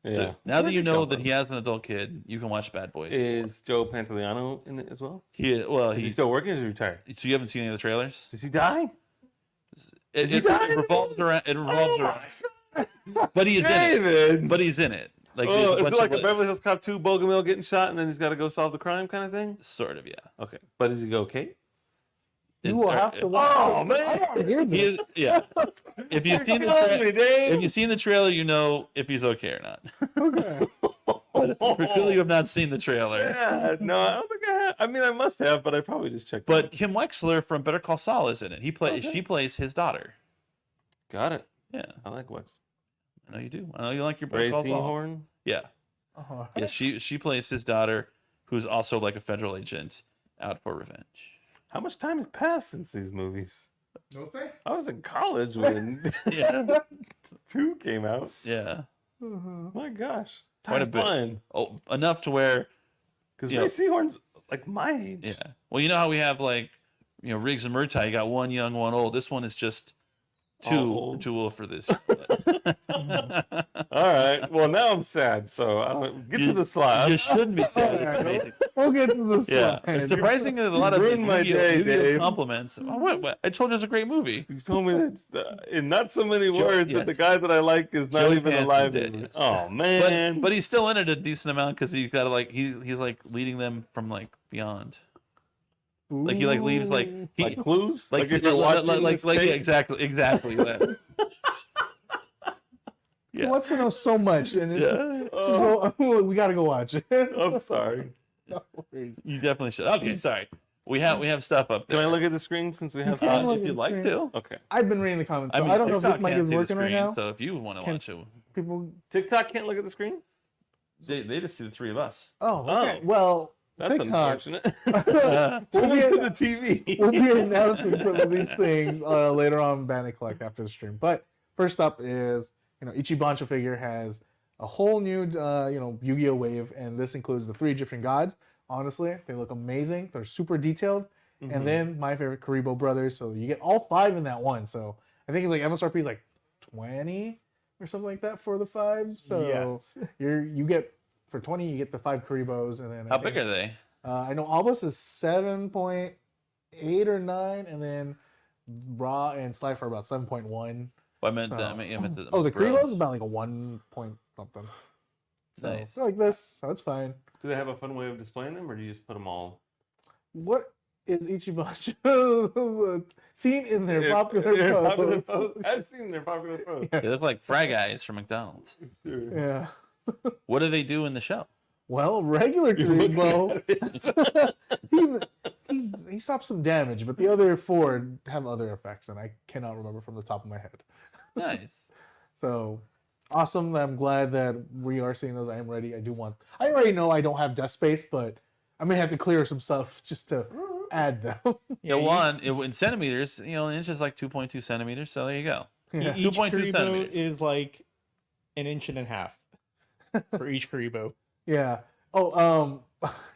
Yeah. So now that Where'd you he know come that from? he has an adult kid, you can watch Bad Boys. Is Joe Pantoliano in it as well? Is Is he he's still working or is he retired? so you haven't seen any of the trailers? Does he die? It, he it, die it in the revolves around. It revolves Oh, around. But he is in it. David! But he's in it. Like Oh, there's a is it bunch like of a Beverly Hills Cop 2 Bogomil getting shot and then he's got to go solve the crime kind of thing? sort of, yeah. Okay. But is he okay? You It's- will have to watch. Oh, it. man. I want to hear He this. is, yeah. If you've seen the if you've seen the trailer, you know if he's okay or not. Okay. For clearly, you have not seen the trailer. Yeah, no, I don't think I have. I mean, I must have, but I probably just checked. But Kim Wexler from Better Call Saul is in it. She plays his daughter. Got it. Yeah, I like Wex. I know you do. I know you like your Better Ray Call Saul. Seahorn. Yeah, Uh-huh. yeah. She plays his daughter, who's also like a federal agent out for revenge. How much time has passed since these movies? No say. I was in college when Yeah, 2 came out. yeah. My gosh. Quite a Time's bit. flying. Oh, enough to where Because Yeah. Ray Seahorn's like my age. yeah. Well, you know how we have like Riggs and Murtaugh. You got one young, one old. This one is just All old. too old for this. All right. Well, now I'm sad. So I don't get to the slide. You shouldn't be sad. It's Alright, amazing. We'll get to the Yeah, slide. it's surprising that a lot of ruined my Yu-Gi-Oh! day, Yu-Gi-Oh! Dave. compliments. Oh, what? I told you it's a great movie. You told me that in not so many words that the yes. guy that I like is not Joey even Pants is alive. dead, anymore. yes. Oh man. But he's still in it a decent amount because he's got to like he's like leading them from like beyond. Like he like leaves like he like clues. like if you're watching like the yeah, state? exactly that. He Yeah. wants to know so much, and it Yeah. just, we gotta go watch it. I'm sorry. No worries. You definitely should. Okay, sorry. We have stuff up Can there. I look at the screen since we have can time? look if at you'd the like screen. to. Okay. I've been reading the comments, so I mean, I don't know if TikTok this mic can't is see the working right screen, now. So if you want to Can- watch it, People. TikTok can't look at the screen. they just see the three of us. Oh, okay. Oh. Well, That's TikTok. unfortunate. Uh, Turn We'll it be- to the TV. We'll be announcing some of these things later on Bandai Collect after the stream. But first up is, Ichibancho figure has a whole new, Yu-Gi-Oh wave, and this includes the 3 Egyptian gods. Honestly, they look amazing. They're super detailed. Mhm. And then my favorite Karibo brothers. So you get all 5 in that one. So I think it's like MSRP is like 20 or something like that for the 5. So Yes. you get for 20 you get the 5 Karibos, and then how big are they? I know Obelisk is 7.8 or 9, and then Raw and Slifer are about 7.1. I meant So- that. I meant the Oh, the bros. Krivo's about like a 1 point something. So, Nice. like this, so it's fine. Do they have a fun way of displaying them, or do you just put them all? What is Ichiban seen in their popular pose? I've seen their popular pose. They look like fry guys from McDonald's. Yeah. What do they do in the show? Well, regular Kuribo, he stops some damage, but the other 4 have other effects, and I cannot remember from the top of my head. Nice. So awesome! I'm glad that we are seeing those. I am ready. I already know I don't have desk space, but I may have to clear some stuff just to add them. Yeah, in centimeters, an inch is like 2.2 centimeters. So there you go. Yeah. Each 2.2 Kuribo centimeters. is like an inch and a half for each Kuribo. Yeah. Oh,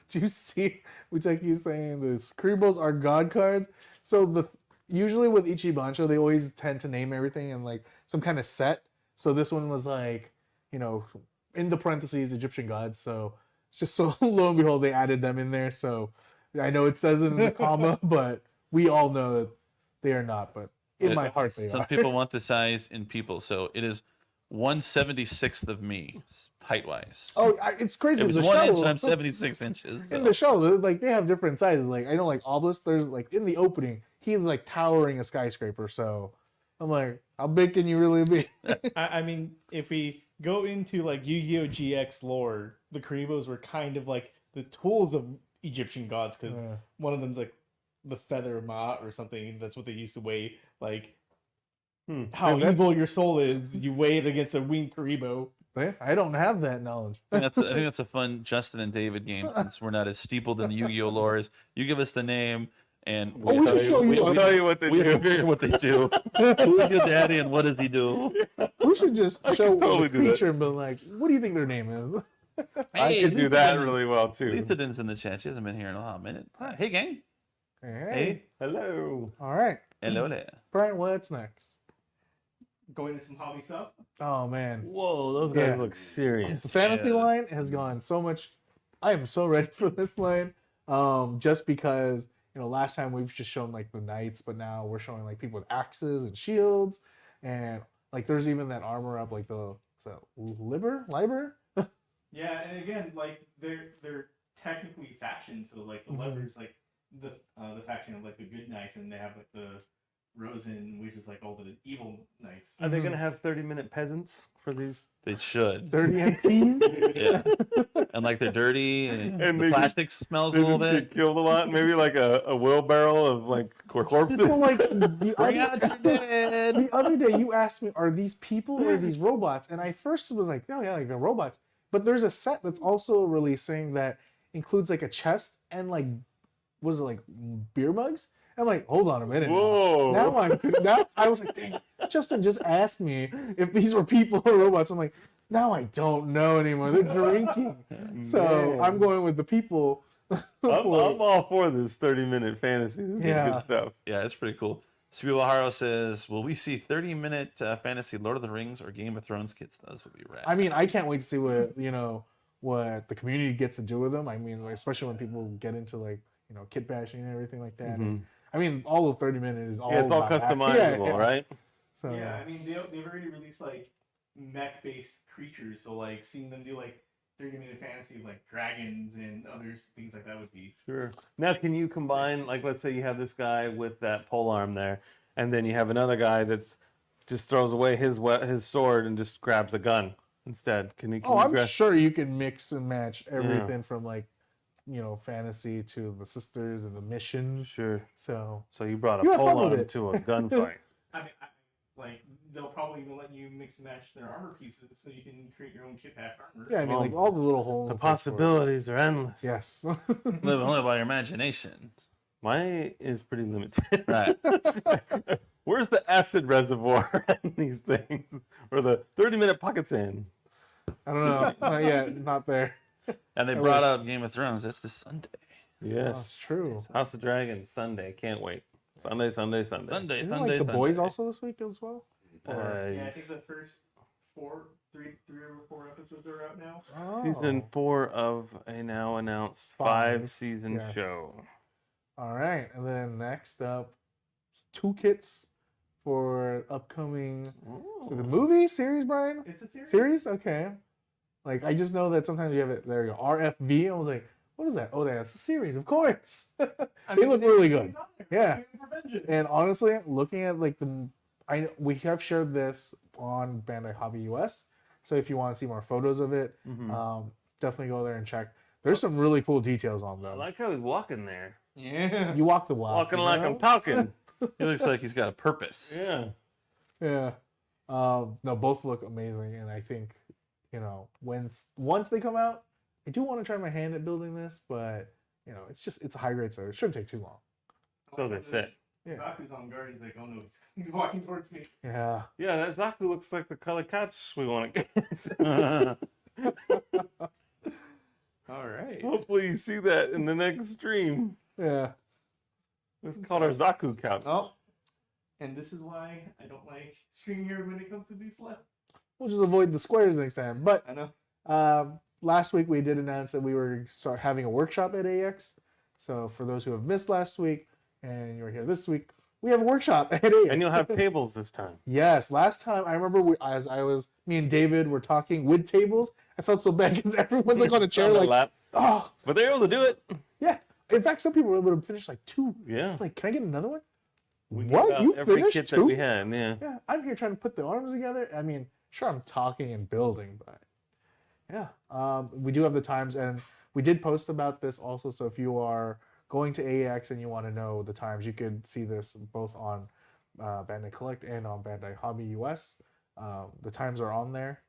do you see? We take you saying this. Kuribos are god cards. So usually with Ichibancho, they always tend to name everything in like some kind of set. So this one was like, in the parentheses, Egyptian gods. So it's just so lo and behold, they added them in there. So I know it says it in the comma, but we all know that they are not. But in my heart, they Some are. people want the size in people, so it is 1/76th of me height wise. Oh, it's crazy. If it's The 1 inch, show- I'm 76 inches. In So. the show, like they have different sizes. Like I know, like Obelisk, there's like in the opening, he's like towering a skyscraper. So I'm like, how big can you really be? I mean, if we go into like Yu-Gi-Oh! GX lore, the Kuribos were kind of like the tools of Egyptian gods because Yeah. one of them's like the feather Ma or something. That's what they used to weigh. Like how Dude, that's- evil your soul is, you weigh it against a winged Kuribo. I don't have that knowledge. I think that's a fun Justin and David game since we're not as steepled in the Yu-Gi-Oh lore as you give us the name and Oh, we should show you- I'll tell you what they we do. figure what they do. Who's your daddy and what does he do? We should just show totally the do that. creature and be like, what do you think their name is? I could do that really well too. Lisa didn't in the chat. She hasn't been here in a hot minute. Hey, gang. Hey. Hello. All right. Hello there. Brian, what's next? Going to some hobby stuff. Oh, man. Whoa, those Yeah. guys look serious. The fantasy Yeah. line has gone so much. I am so ready for this line. Just because, last time we've just shown like the knights, but now we're showing like people with axes and shields. And like there's even that armor up, like Liber? Yeah, and again, like they're technically factions, so like the Lever's like the faction of like the good knights, and they have like the Rosen, which is like all the evil knights. Are they gonna have 30-minute peasants for these? They should. 30 MPs? Yeah. And like they're dirty and, And the they plastic smells a They little just bit. get killed a lot. Maybe like a wheelbarrow of like corpses. So like Bring out your dead. the other day you asked me, are these people or are these robots? And I first was like, oh yeah, like they're robots. But there's a set that's also releasing that includes like a chest and like, was it like beer mugs? I'm like, hold on a minute. Whoa. Now I was like, dang, Justin just asked me if these were people or robots. I'm like, now I don't know anymore. They're drinking. So Man. I'm going with the people. I'm all for this 30-minute fantasy. This Yeah. is good stuff. Yeah, it's pretty cool. Subiwaharo says, will we see 30-minute fantasy Lord of the Rings or Game of Thrones kits? Those would be rad. I mean, I can't wait to see what the community gets to do with them. I mean, like, especially when people get into like, kit bashing and everything like that. And, I mean, all of 30 minutes is all Yeah, it's all about that. customizable, Yeah. right? So Yeah, I mean they've already released like mech-based creatures, so like seeing them do like 30-minute fantasy like dragons and other things like that would be. Sure. Now, can you combine, like, let's say you have this guy with that pole arm there, and then you have another guy that's just throws away his sword and just grabs a gun instead. Can you I'm grab- sure you can mix and match everything from like, fantasy to the sisters and the missions. Sure. So So you brought a You have pole fun with arm it. to a gunfight. I mean, like they'll probably even let you mix and match their armor pieces so you can create your own kit pack armor. yeah, I mean, Oh, like all the little holes. The possibilities are endless. Yes. Live only by your imagination. Mine is pretty limited. Right. Where's the acid reservoir in these things? Or the 30-minute pocket sand? I don't know. Not yet. Not there. And they brought up Game of Thrones. That's this Sunday. Yes. That's true. House of Dragons, Sunday. Can't wait. Sunday. Sunday, Isn't Sunday, like the boys Sunday. also this week as well? Yeah, I think the first 4 three or four episodes are out now. Oh. Season 4 of a now announced 5-season Yes. show. All right, and then next up, 2 kits for upcoming. So the movie series, Brian? It's a series. Series? Okay. Like I just know that sometimes you have it. There you go. RFV. I was like, what is that? Oh, that's a series, of course. They look really good. Yeah. And honestly, looking at like we have shared this on Bandai Hobby US. So if you want to see more photos of it, definitely go there and check. There's some really cool details on I them. like how he's walking there. Yeah. You walk the walk. Walking you like know? I'm talking. He looks like he's got a purpose. Yeah. Yeah. No, both look amazing, and I think, once they come out, I do want to try my hand at building this, but it's a high grade, so it shouldn't take too long. So they said. Yeah. Zaku's on guard. He's like, oh no, he's walking towards me. Yeah. Yeah, that Zaku looks like the color couch we want to get. All right. Hopefully you see that in the next stream. Yeah. It's called our Zaku couch. Oh. And this is why I don't like screen here when it comes to these left. We'll just avoid the squares next time. But I know. last week we did announce that we were having a workshop at AX. So for those who have missed last week and you're here this week, we have a workshop at AX. And you'll have tables this time. Yes, last time I remember me and David were talking with tables. I felt so bad because everyone's like on a chair, On the like, lap. oh, But they're able to do it. yeah. In fact, some people were able to finish like 2. Yeah. Like, can I get another one? We What? gave out You every finished kit 2? that we had, yeah. Yeah, I'm here trying to put the arms together. I mean, sure, I'm talking and building, but yeah. We do have the times, and we did post about this also. So if you are going to AX and you want to know the times, you could see this both on Bandai Collect and on Bandai Hobby US. The times are on there.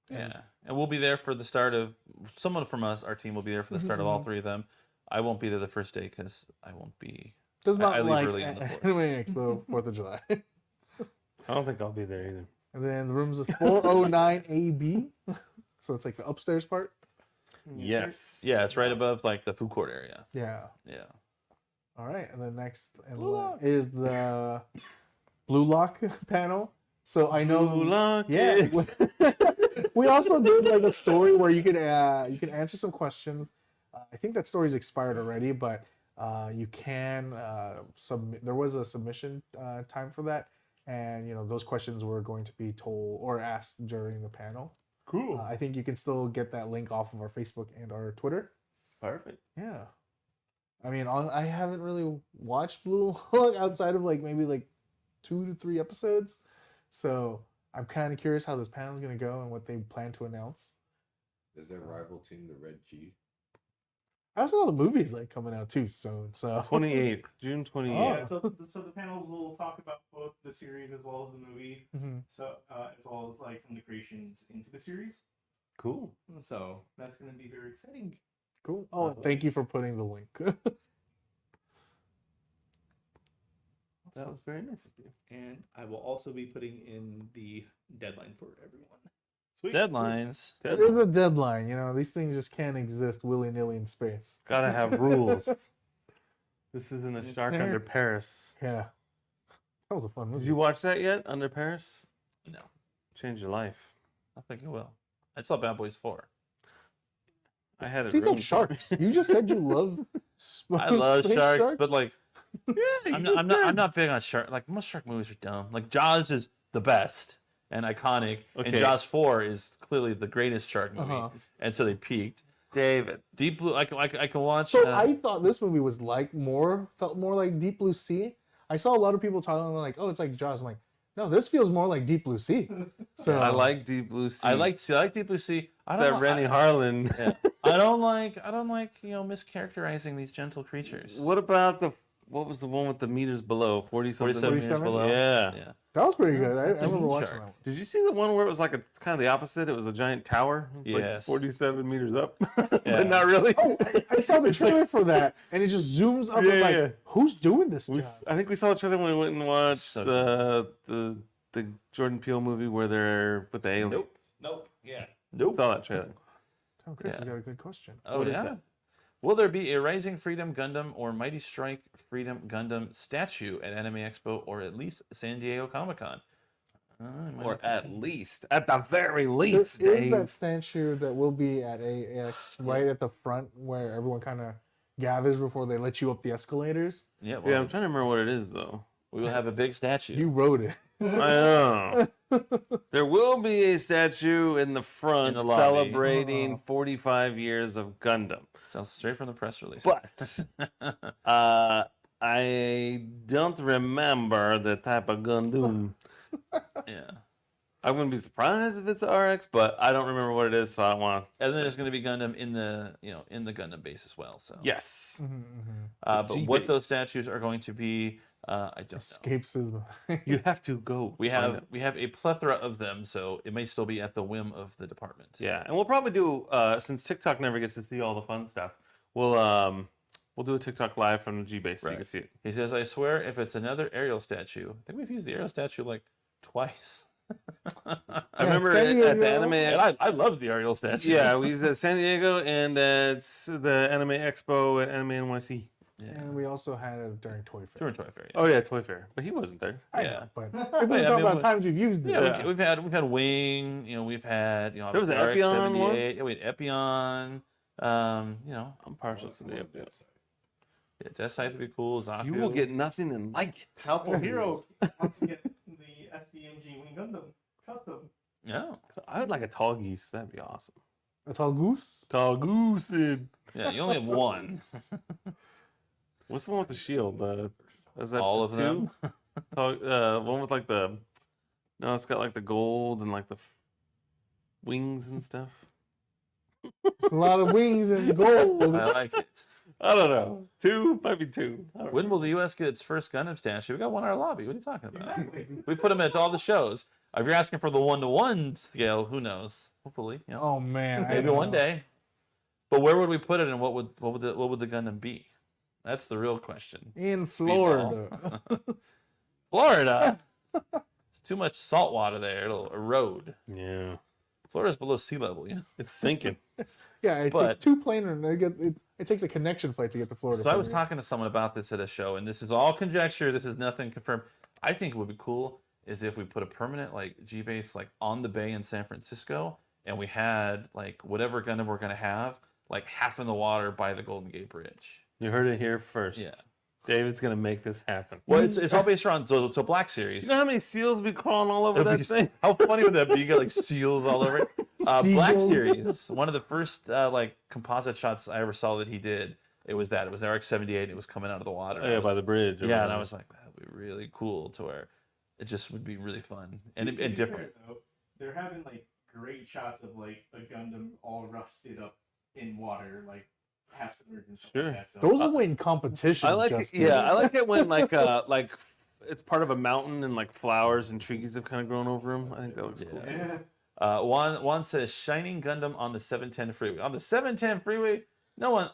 Yeah, and we'll be there for the start of. Someone from our team will be there for the start of all 3 of them. I won't be there the first day because I won't be. Does not I leave like early on the 4th. Anime Expo 4th of July. I don't think I'll be there either. And then the room's 409 AB. So it's like the upstairs part. Yes. Yeah, it's right above like the food court area. Yeah. Yeah. All right. And then next Blue Lock. is the Blue Lock panel. So I know. Blue Lock, Yeah. We also did like a story where you can answer some questions. I think that story's expired already, but you can submit. There was a submission time for that, and those questions were going to be told or asked during the panel. Cool. I think you can still get that link off of our Facebook and our Twitter. Perfect. Yeah. I mean, I haven't really watched Blue Lock outside of maybe 2 to 3 episodes, so I'm kind of curious how this panel is going to go and what they plan to announce. Is their rival team the Red G? I also know the movie's coming out too soon, so 28th, June 28th. Yeah, so the panel will talk about both the series as well as the movie. Mhm. So as well as some of the creations into the series. Cool. So that's going to be very exciting. Cool. Oh, thank you for putting the link. That was very nice of you. And I will also be putting in the deadline for everyone. Sweet. Deadlines. There is a deadline, these things just can't exist willy-nilly in space. Gotta have rules. This isn't a Yes, shark sir. under Paris. Yeah. That was a fun movie. Did you watch that yet? Under Paris? No, Changed your life. I think it will. I saw Bad Boys 4. I had it. These ruined are for me. sharks. You just said you love I love space sharks, but Yeah, I'm not big on shark. Like most shark movies are dumb. Like Jaws is the best and iconic, and Okay. Jaws 4 is clearly the greatest shark movie, Uh-huh. and so they peaked. David. Deep Blue, I can watch. So I thought this movie was felt more like Deep Blue Sea. I saw a lot of people talking like, oh, it's like Jaws. I'm like, no, this feels more like Deep Blue Sea. So I like Deep Blue Sea. I like Deep Blue Sea. I It's don't that know- Rennie Harlan. Yeah. I don't like mischaracterizing these gentle creatures. What about what was the one with the meters below? 40-something 47 meters 47? below. Yeah. Yeah. that was pretty good. I That's a remember huge watching shark. that one. Did you see the one where it was kind of the opposite? It was a giant tower. It's like Yes. 47 meters up. Yeah. But not really. Oh, I saw the trailer for that, and it just zooms up. Yeah, and like, yeah. who's doing this? We, job? I think we saw each other when we went and watched So the Jordan Peele movie where they're with the aliens. Nope. Yeah. Nope. Saw that trailer. Oh, Chris Yeah. has got a good question. Oh What is yeah. that? Will there be a Rising Freedom Gundam or Mighty Strike Freedom Gundam statue at Anime Expo or at least San Diego Comic Con? or at the very There least, is that Dave. statue that will be at AX right at the front where everyone kind of gathers before they let you up the escalators. Yeah, Yeah, well, I'm trying to remember what it is though. we will have a big statue. You wrote it. I know. There will be a statue in the front In the lobby. celebrating 45 years of Gundam. Sounds straight from the press release. But I don't remember the type of Gundam. yeah. I'm gonna be surprised if it's RX, but I don't remember what it is, so I don't want. And then there's going to be Gundam in the Gundam base as well. So Yes. but what G-base. those statues are going to be, I don't know. Escapes his mind. You have to go. We find have it. we have a plethora of them, so it may still be at the whim of the department. Yeah, and we'll probably do since TikTok never gets to see all the fun stuff. We'll do a TikTok live from the G base so you Right. can see it. He says, "I swear, if it's another aerial statue, I think we've used the aerial statue like twice." I remember San at the Diego. anime. And I love the aerial statue. Yeah, we used it at San Diego and at the Anime Expo at Anime NYC. yeah. And we also had it during Toy Fair. Tour and Toy Fair. Yeah. Oh yeah, Toy Fair, but he wasn't there. I yeah. know, but if yeah, we're I talking mean, about times we've used it. Yeah, Yeah. we've had Wing. We've had There was an obviously Epion RX-78. once? Yeah, we had Epion. I'm partial to the Epion. Yeah, Death Scythe would be cool. Zaku. You will get nothing and like it. Helpful Hero wants to get the SCMG Wing Gundam custom. Yeah. I would like a tall geese. That'd be awesome. A tall goose? Tall goose. Yeah, you only have one. What's the one with the shield? Is that All the of them. Tall, one with like the. No, it's got like the gold and like the wings and stuff. It's a lot of wings and gold. I like it. I don't know. Two might be two. I don't When know. will the U.S. get its first Gundam statue? We got one in our lobby. What are you talking about? Exactly. We put them at all the shows. If you're asking for the 1-to-1 scale, who knows? Hopefully, Oh man, I maybe know. one day. But where would we put it, and what would the Gundam be? That's the real question. In Florida. Florida. It's too much salt water there. It'll erode. Yeah, Florida's below sea level, it's sinking. Yeah, it But- takes two planes and it takes a connection flight to get to Florida. So I was from talking to someone about this at a show, and this is all conjecture. This is nothing confirmed. I think it would be cool is if we put a permanent like G base like on the bay in San Francisco, and we had like whatever Gundam we're gonna have like half in the water by the Golden Gate Bridge. You heard it here first. Yeah. David's gonna make this happen. Well, it's all based around so Black Series. You know how many seals be crawling all over It'd that be- thing? How funny would that be? You got like seals all over it. Black Seagulls. Series, one of the first like composite shots I ever saw that he did. It was that. It was RX-78. It was coming out of the water. Oh, yeah, by the bridge. or Yeah, and whatever. I was like, that would be really cool to where it just would be really fun and To be different. fair, though, they're having like great shots of like a Gundam all rusted up in water, like half submerged and stuff Sure. like that. So Those are when competition. I like it. Yeah, I like it when like it's part of a mountain and like flowers and trees have kind of grown over them. I think that looks cool. Yeah. too. yeah. Juan says Shining Gundam on the 710 freeway. On the 710 freeway, no one.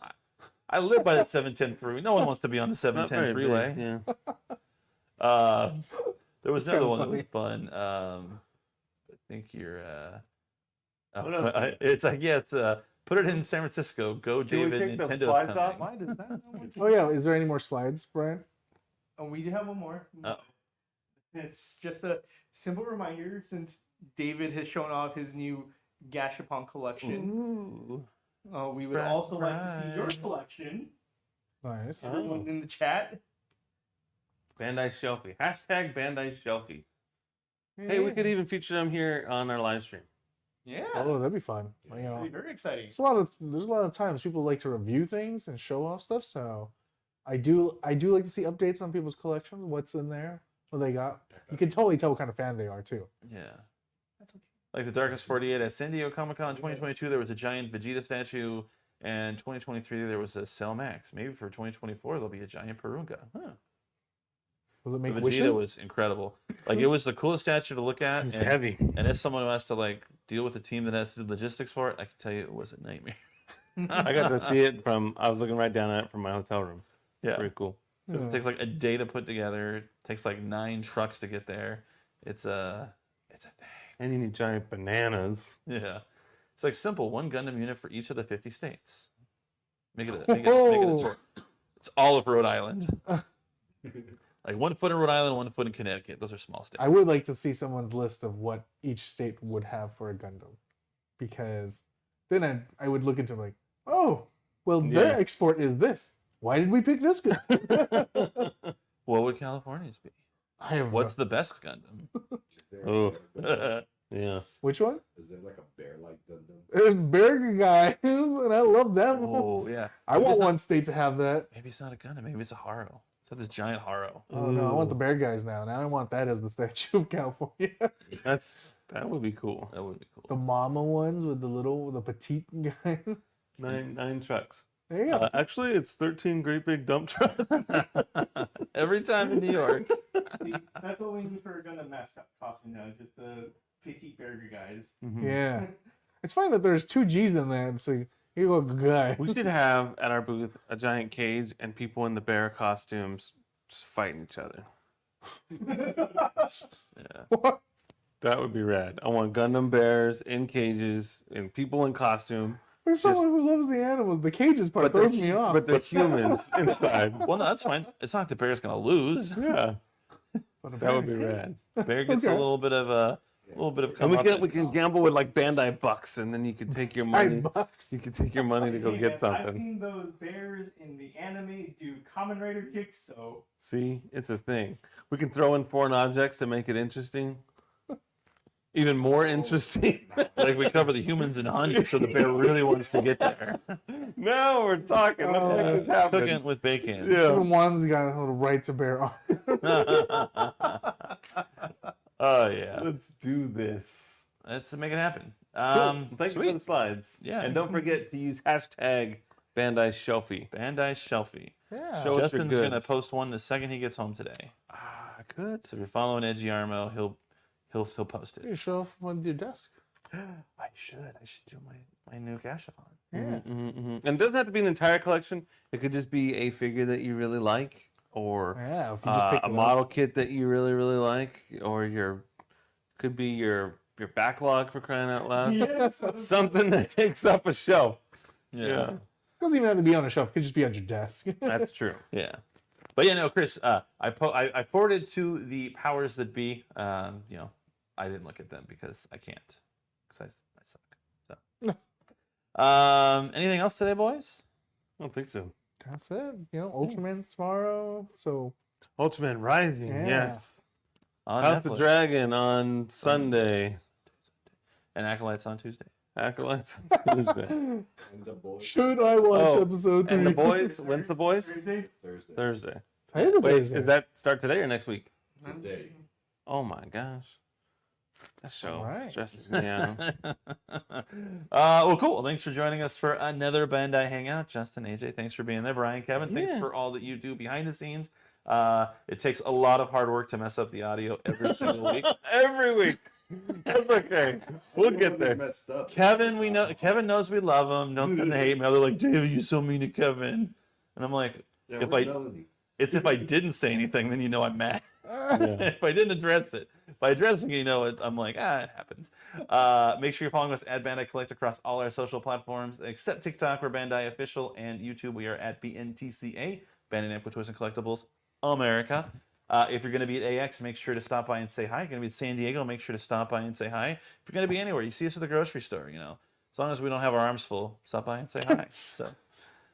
I live by the 710 freeway. No one wants to be on the Not 710 very freeway. big, yeah. There was That's another kinda one that was fun. I think you're. It's like put it in San Francisco. Go, David. Nintendo's coming. Why does that? Oh yeah, is there any more slides, Brian? Oh, we do have one more. Oh. It's just a simple reminder since David has shown off his new Gashapon collection. Ooh. We would Surprise, also like to see your surprise. collection. Nice. Everyone in the chat. Bandai Shelfie. Hashtag Bandai Shelfie. Hey, we could even feature them here on our live stream. Yeah. Oh, that'd be fun. You That'd know, be very exciting. there's a lot of times people like to review things and show off stuff. So I do like to see updates on people's collections, what's in there, what they got. You can totally tell what kind of fan they are too. Yeah. That's okay. Like the Darkest 48 at San Diego Comic Con 2022, there was a giant Vegeta statue, and 2023 there was a Cell Max. Maybe for 2024 there'll be a giant Purunga. Huh. Will it The make Vegeta wishes? was incredible. Like it was the coolest statue to look at. It's And, heavy. and as someone who has to like deal with the team that has to do logistics for it, I can tell you it was a nightmare. I got to see it I was looking right down at it from my hotel room. Yeah. Pretty cool. It takes like a day to put together. It takes like 9 trucks to get there. It's a thing. And you need giant bananas. Yeah. It's like simple, one Gundam unit for each of the 50 states. Make it a tour. It's all of Rhode Island. Like 1 foot in Rhode Island, 1 foot in Connecticut. Those are small states. I would like to see someone's list of what each state would have for a Gundam, because then I would look into it like, oh, well, their Yeah. export is this. Why did we pick this Gundam? What would California's be? I have What's the best Gundam? Is there, Oh. is Yeah. which one? there like a bear-like Gundam? There's Burger Guys, and I love them. Oh yeah. I Maybe want it's not- one state to have that. Maybe it's not a Gundam. Maybe it's a Haro. It's got this giant Haro. Oh no, I want the Ooh. Bear Guys now. Now I want that as the statue of California. That would be cool. That would be cool. The mama ones with the petite guys. Nine trucks. There you go. Actually, it's 13 great big dump trucks. Every time in New York. See, that's what we need for a Gundam mascot costume now. Is just the petite burger guys. Mhm. Yeah. It's funny that there's 2 G's in there. So you go, guy. We should have at our booth a giant cage and people in the bear costumes just fighting each other. Yeah. What? That would be rad. I want Gundam bears in cages and people in costume. There's someone who loves the animals. The cages part throws me off. But they're humans inside. Well, no, that's fine. It's not like the bear's gonna lose. Yeah, But a that would be bear- rad. Bear gets a Okay. little bit of And we comeuppance. can gamble with like Bandai bucks, and then you can take your money. $5. You can take your money to go Hey, get man, I've something. seen those bears in the anime do Kamen Rider kicks, so See, it's a thing. We can throw in foreign objects to make it interesting. Even more interesting. Like we cover the humans in honey, so the bear really wants to get there. Now we're talking. What the heck is happening? Cooking with bacon. Yeah. Even one's got a little right to bear on. Oh yeah. Let's do this. Let's make it happen. Thank you sweet. for the slides. Yeah. And don't forget to use hashtag Bandai Shelfie. Bandai Shelfie. Yeah. Show us your Justin's gonna goods. post one the second he gets home today. Ah, good. So if you're following Edgy Armo, he'll post You it. show off on your desk. I should do my new Gashapon. Yeah. And it doesn't have to be an entire collection. It could just be a figure that you really like, or Yeah. If you just pick a it model up. kit that you really like, or could be your backlog, for crying out loud. Something that takes up a shelf. Yeah. Doesn't even have to be on a shelf. It could just be on your desk. That's true. Yeah. But yeah, no, Chris, I forwarded to the powers that be. I didn't look at them because I can't. Because I suck. So. Anything else today, boys? I don't think so. That's it. Ultraman tomorrow. So Ultraman Rising, Yeah. yes. On House the Netflix. Dragon on Sunday. And Acolytes on Tuesday. Acolytes on Tuesday. And the boys should I watch Oh, episode 3? And the boys, when's the boys? Thursday. Thursday. Thursday. Today's a Wait, Thursday. is that start today or next week? Today. Oh my gosh. That show Alright. stresses me out. Well, cool. Well, thanks for joining us for another Bandai Hangout. Justin, AJ, thanks for being there. Brian, Kevin, thanks Yeah. for all that you do behind the scenes. It takes a lot of hard work to mess up the audio every single week. Every week. That's okay. We'll get there. Messed up. Kevin, we know. Kevin knows we love him. Don't send the hate mail. They're like, David, you so mean to Kevin. And I'm like, Yeah, if where's I- Melanie? it's if I didn't say anything, then you know I'm mad. Yeah. If I didn't address it, by addressing it, I'm like, it happens. Make sure you're following us at Bandai Collect across all our social platforms, except TikTok, we're Bandai Official, and YouTube, we are at BNTCA, Bandai Namco Toys and Collectibles America. If you're going to be at AX, make sure to stop by and say hi. If you're going to be at San Diego, make sure to stop by and say hi. If you're going to be anywhere, you see us at the grocery store, as long as we don't have our arms full, stop by and say hi. So,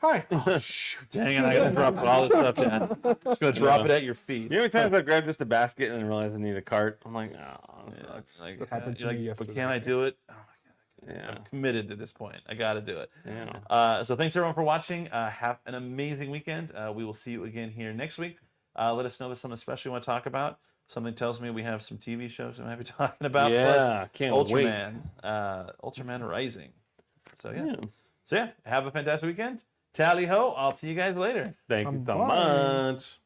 Hi. Oh, shoot. dang it, I got to drop all this stuff down. Just going to drop it at your feet. You know how many times I grab just a basket and then realize I need a cart? I'm like, oh, that Yeah, sucks. like, That happened to you're me like, yesterday. but can I do it? Oh my God. Yeah. I'm committed at this point. I got to do it. Yeah. So thanks everyone for watching. Have an amazing weekend. We will see you again here next week. Let us know if there's something special you want to talk about. Something tells me we have some TV shows we might be talking about. Yeah, can't Plus wait. Ultraman, Ultraman Rising. So yeah. Yeah. So yeah, have a fantastic weekend. Tally ho! I'll see you guys later. Thank you so Bye. much.